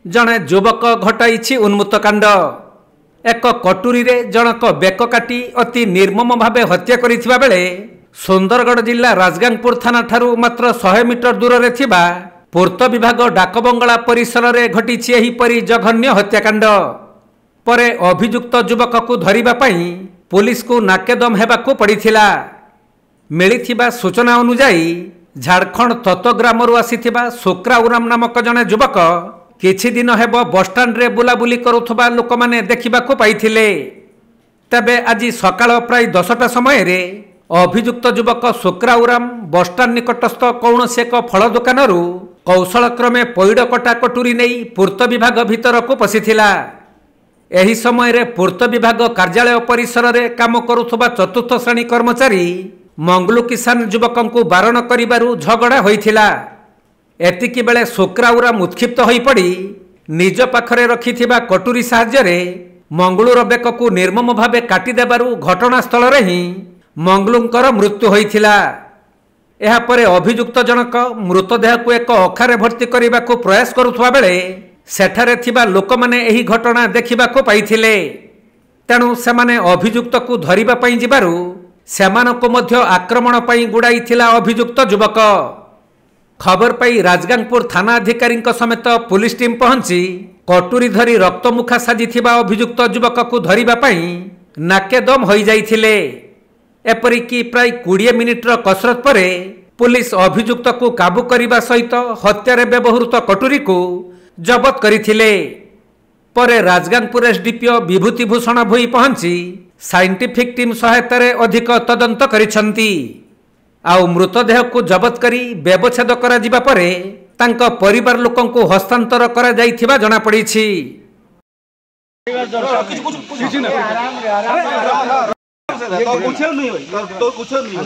जड़े युवक घटाई उन्मत्तकांड। एक कटुरी रे जनक बेक काटी अति निर्मम भावे हत्या करिथिबा बेले सुंदरगढ़ जिला राजगांगपुर थाना ठारू मात्र 100 मीटर दूर रे थिबा पूर्त विभाग डाकबंगला परिसर रे घटिछि एहिपरि जघन्य हत्याकांड। परे अभियुक्त युवक को धरिबा पई पुलिस को नाकेदम हेबाकू पड़िथिला। मिलिथिबा सूचना अनुसार झारखंड तत्वग्रामरू आसीथिबा सोक्रा उराम नामक जने युवक किछि दिन हेब बसस्टाण्ड रे बुलाबुली करुथबा लोक माने देखिबाकू पाइथिले। तबे आज सकाळ प्राय 10टा समय रे अभियुक्त युवक सोक्रा उराम बसस्टाण्ड निकटस्थ कौनसी एक फल दुकानरू कौशल क्रमे पैड कटा कटुरी नहीं पूर्त विभाग भितर को पशिथिला। एही समय रे पूर्त विभाग कार्यालय परिसर रे काम करुथबा चतुर्थ श्रेणी कर्मचारी मंगलू किसान युवकों को बारण करिबारु झगड़ा होइथिला। एतिकी बेले सोक्रा उराम उत्क्षिप्त होई पड़ी निज पाखरे रखिथिबा कटुरी साहाय्य रे मंगलूर बेक को निर्मम भावे काटी देबारु घटनास्थल रे ही मंगलूंकर मृत्यु होइथिला। एहा परे अभियुक्त जनक मृतदेह को एक अखारे भर्ती करने को प्रयास करुथबा बेले सेठारे थिबा लोक माने एही घटना देखिबाकू पाइथिले। तेणु सेमाने अभियुक्त को धरिबा पई जिबारु सेमानको मध्य आक्रमण पई गुड़ाईथिला अभियुक्त युवक। खबर पाई राजगांगपुर थाना अधिकारी समेत पुलिस टीम पहुंची कटुरी धरी रक्तमुखा साजिथिबा अभियुक्त युवक को धरिबा पई नाकेदम होई जाइथिले। एपरिकी प्राय 20 मिनिटर कसरत परे पुलिस अभियुक्त को काबू करने सहित हत्यारे व्यवहृत कटुरी को जबत करिथिले। परे राजगांगपुर एसडीपीओ विभूतिभूषण भोई पहुंची साइंटिफिक टीम सहायता रे अधिक तदंत करिसंती। आउ मृतदेह को जबत करी व्यवच्छेद करा जिबा परे तांका परिवार लोकन को हस्तांतर करा जाइथिबा जणा पड़िछि। तो कुछ नहीं तो कुछ नहीं।